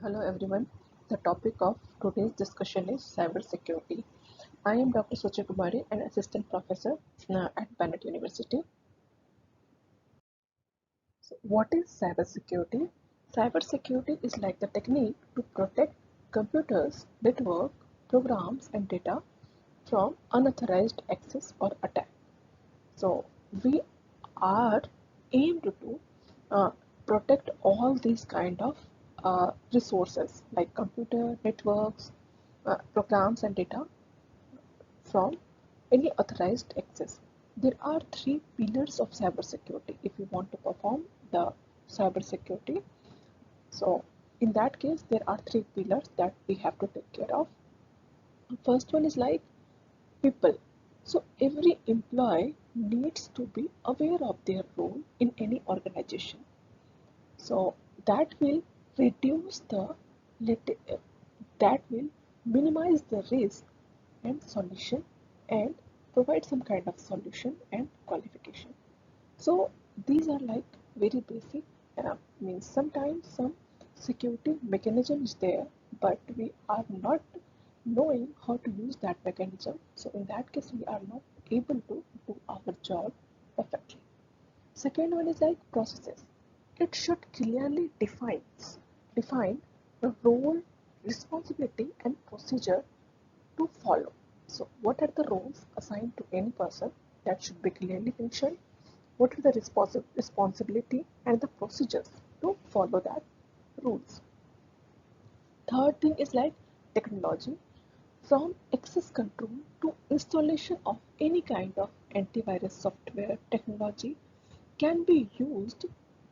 Hello everyone. The topic of today's discussion is cybersecurity. I am Dr. Suchi Kumari, an assistant professor at Bennett University. So, what is cybersecurity? Cybersecurity is like the technique to protect computers, network, programs, and data from unauthorized access or attack. So, we are aimed to uh, protect all these kind of resources like computer networks, programs and data from any authorized access. There are three pillars of cybersecurity if you want to perform the cybersecurity. So in that case, there are three pillars that we have to take care of. First one is like people. So every employee needs to be aware of their role in any organization. So that will reduce the that will minimize the risk and solution and provide some kind of solution and qualification. So these are like very basic. Means sometimes some security mechanism is there, but we are not knowing how to use that mechanism. So in that case, we are not able to do our job perfectly. Second one is like processes. It should clearly define the role, responsibility, and procedure to follow. So, what are the roles assigned to any person that should be clearly mentioned? What are the responsibility and the procedures to follow that rules? Third thing is like technology. From access control to installation of any kind of antivirus software technology can be used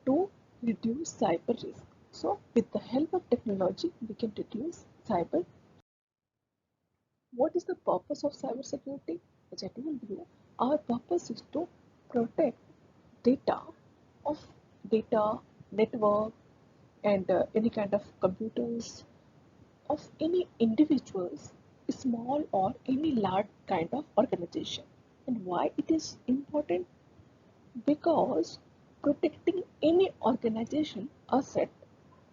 to reduce cyber risk. So, with the help of technology, we can reduce cyber. What is the purpose of cybersecurity? As I told you, our purpose is to protect data of data, network, and any kind of computers of any individuals, small or any large kind of organization. And why it is important? Because protecting any organization asset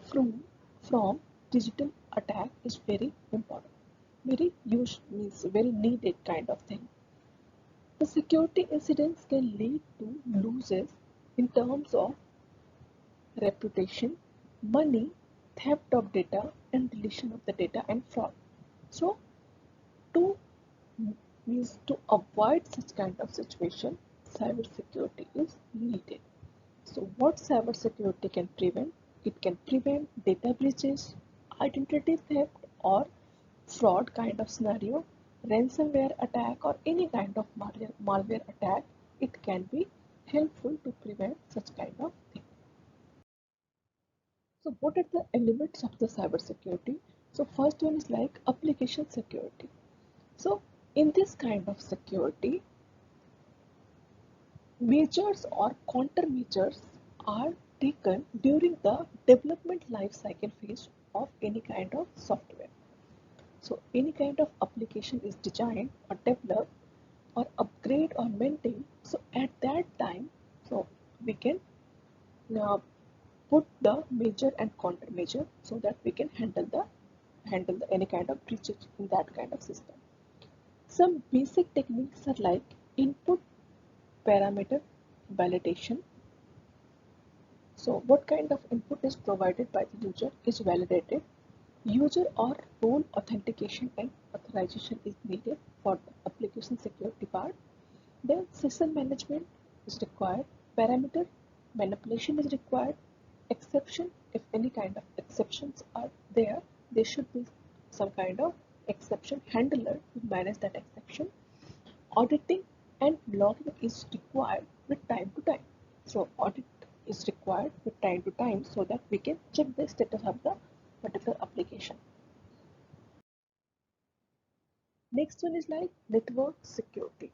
from from digital attack is very important, very used means very needed kind of thing. The security incidents can lead to losses in terms of reputation, money, theft of data, and deletion of the data and fraud. So, to means to avoid such kind of situation, cybersecurity is needed. So, what cybersecurity can prevent? It can prevent data breaches, identity theft, or fraud kind of scenario, ransomware attack, or any kind of malware attack. It can be helpful to prevent such kind of thing. So, what are the elements of the cybersecurity? So, first one is like application security. So, in this kind of security, measures or countermeasures are taken during the development life cycle phase of any kind of software. So any kind of application is designed or developed or upgrade or maintained. So at that time, so we can uh, put the major and countermeasure so that we can handle the any kind of breaches in that kind of system. Some basic techniques are like input parameter validation. So what kind of input is provided by the user is validated. User or role authentication and authorization is needed for the application security part. Then session management is required. Parameter manipulation is required. Exception, if any kind of exceptions are there, there should be some kind of exception handler to manage that exception. Auditing and logging is required with time to time. So audit is required with time to time so that we can check the status of the particular application. Next one is like network security.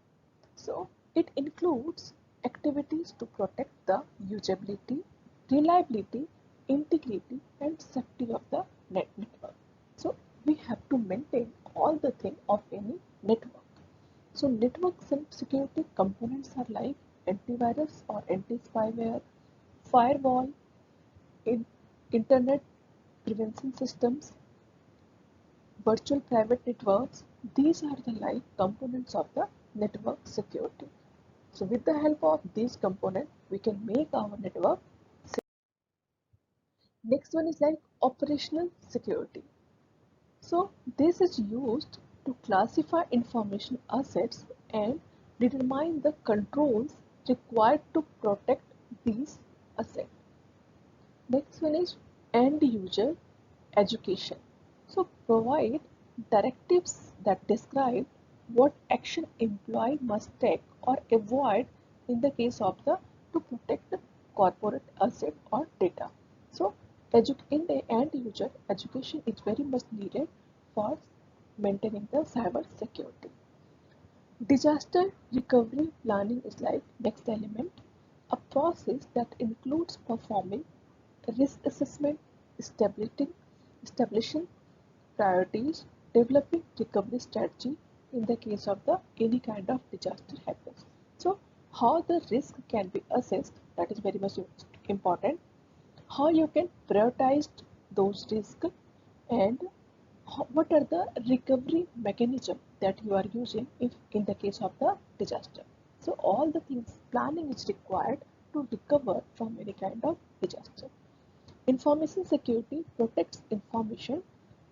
So it includes activities to protect the usability, reliability, integrity, and safety of the network. So we have to maintain all the thing of any network. So network security components are like antivirus or anti-spyware, firewall, in internet prevention systems, virtual private networks. These are the like components of the network security. So with the help of these components, we can make our network secure. Next one is like operational security. So this is used to classify information assets and determine the controls required to protect these assets. Next one is end user education. So provide directives that describe what action employee must take or avoid in the case of the to protect the corporate asset or data. So in the end user education is very much needed for maintaining the cyber security. Disaster recovery planning is like next element, a process that includes performing risk assessment, establishing priorities, developing recovery strategy in the case of the any kind of disaster happens. So how the risk can be assessed, that is very much important. How you can prioritize those risks, and what are the recovery mechanism that you are using if in the case of the disaster. So all the things planning is required to recover from any kind of disaster. Information security protects information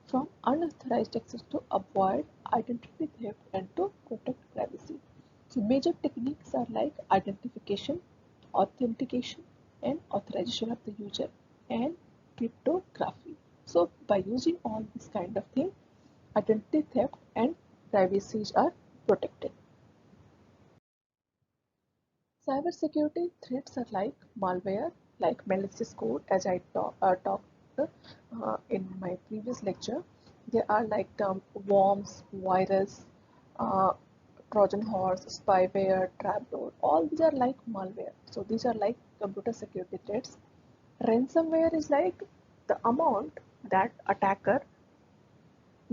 from unauthorized access to avoid identity theft and to protect privacy. So major techniques are like identification, authentication, and authorization of the user, and cryptography. So by using all this kind of thing, identity theft and privacy are protected. Cybersecurity threats are like malware, like malicious code, as I talked in my previous lecture. They are like worms, virus, uh, Trojan horse, spyware, trapdoor. All these are like malware. So these are like computer security threats. Ransomware is like the amount that attacker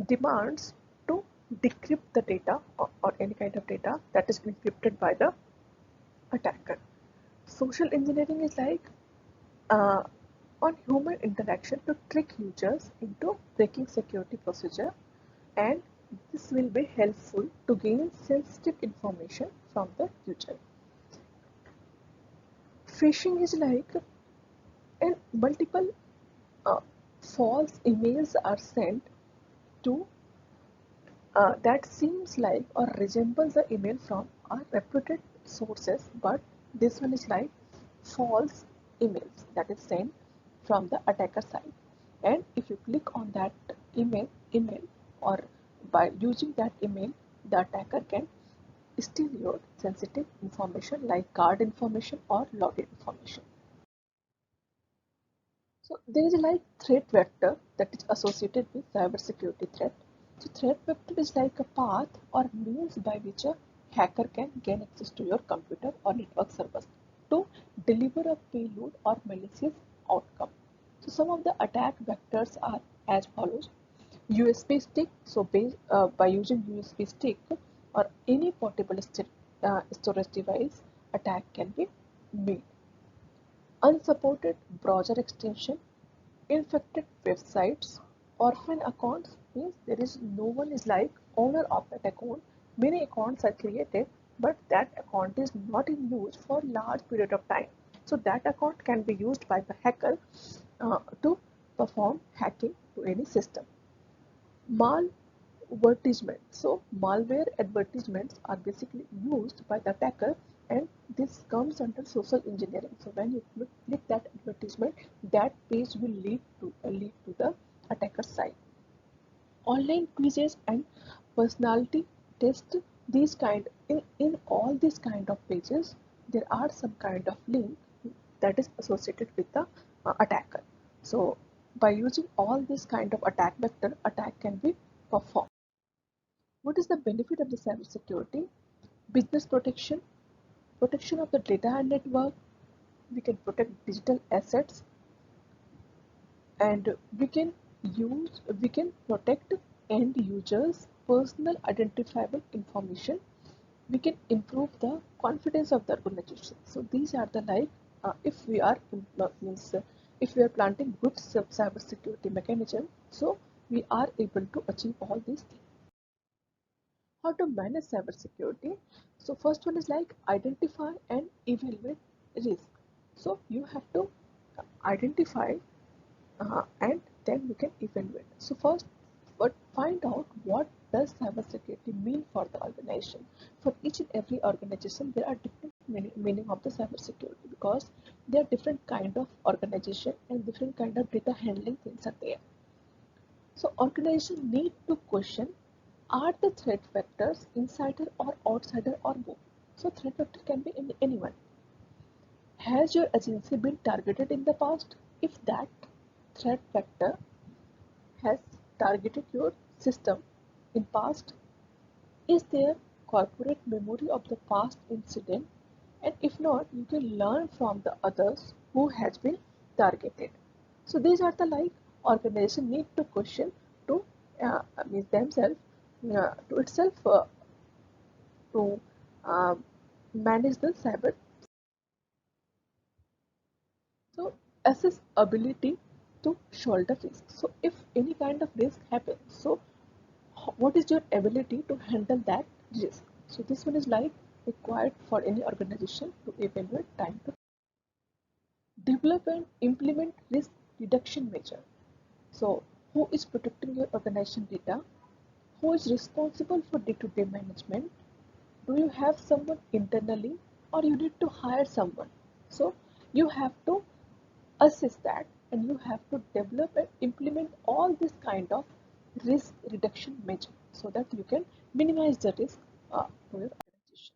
demands to decrypt the data, or any kind of data that is encrypted by the attacker. Social engineering is like uh, on human interaction to trick users into breaking security procedure, and this will be helpful to gain sensitive information from the user. Phishing is like and multiple uh, false emails are sent to that seems like or resembles the email from our reputed sources, but this one is like false emails that is sent from the attacker side. And if you click on that email, or by using that email, the attacker can steal your sensitive information like card information or login information. So there is a like threat vector that is associated with cybersecurity threat. So threat vector is like a path or means by which a hacker can gain access to your computer or network servers to deliver a payload or malicious outcome. So some of the attack vectors are as follows. USB stick. So by using USB stick or any portable storage device, attack can be made. Unsupported browser extension, infected websites, orphan accounts means there is no one is like owner of that account. Many accounts are created, but that account is not in use for large period of time. So that account can be used by the hacker to perform hacking to any system. Malvertisement. So malware advertisements are basically used by the attacker, and this comes under social engineering. So when you click that advertisement, that page will lead to the attacker site. Online quizzes and personality test, these kind in all these kind of pages there are some kind of link that is associated with the attacker. So by using all this kind of attack vector, attack can be performed. What is the benefit of the cybersecurity? Business protection, protection of the data and network. We can protect digital assets, and we can protect end users personal identifiable information. We can improve the confidence of the organization. So these are the like if we are means if we are planting good cyber security mechanism, so we are able to achieve all these things. How to manage cyber security? So first one is like identify and evaluate risk. So you have to identify and then you can evaluate. So first, but find out what does cybersecurity mean for the organization. For each and every organization, there are different meaning of the cybersecurity because there are different kind of organization and different kind of data handling things are there. So organizations need to question: are the threat vectors insider or outsider or both? So threat vector can be anyone. Has your agency been targeted in the past? If that threat vector has targeted your system in past, is there corporate memory of the past incident? And if not, you can learn from the others who has been targeted. So these are the like organization need to question to means themselves to itself to uh, manage the cyber. So assess ability to shoulder risk. So if any kind of risk happens, so what is your ability to handle that risk? So this one is like required for any organization to evaluate time to develop and implement risk reduction measure. So who is protecting your organization data? Who is responsible for day-to-day management? Do you have someone internally or you need to hire someone? So you have to assess that and you have to develop and implement all this kind of risk reduction measure so that you can minimize the risk to your organization.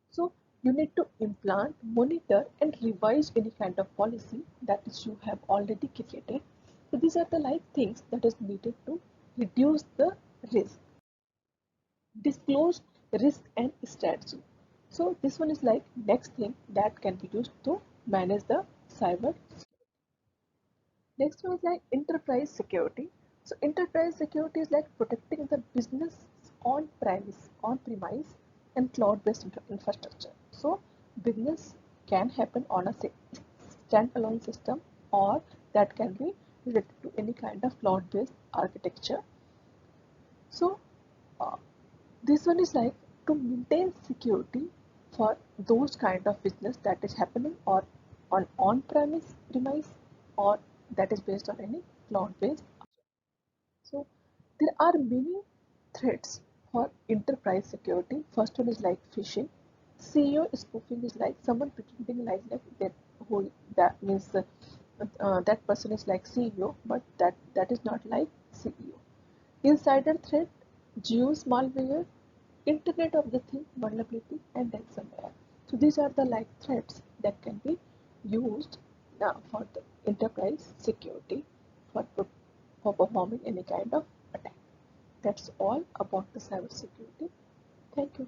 So you need to implant, monitor and revise any kind of policy that is you have already created. So these are the like things that is needed to reduce the risk. Disclose risk and strategy. So this one is like next thing that can be used to manage the cyber. Next one is like enterprise security. So enterprise security is like protecting the business on premise and cloud-based infrastructure. So business can happen on a standalone system or that can be related to any kind of cloud-based architecture. So uh, this one is like to maintain security for those kind of business that is happening or on premise or that is based on any cloud based. So there are many threats for enterprise security. First one is like phishing. CEO spoofing is like someone pretending like that who that means that person is like CEO, but that is not like CEO. Insider threat, Geos malware, Internet of the Thing vulnerability, and ransomware. So these are the like threats that can be used for the enterprise security for, for performing any kind of attack. That's all about the cyber security. Thank you.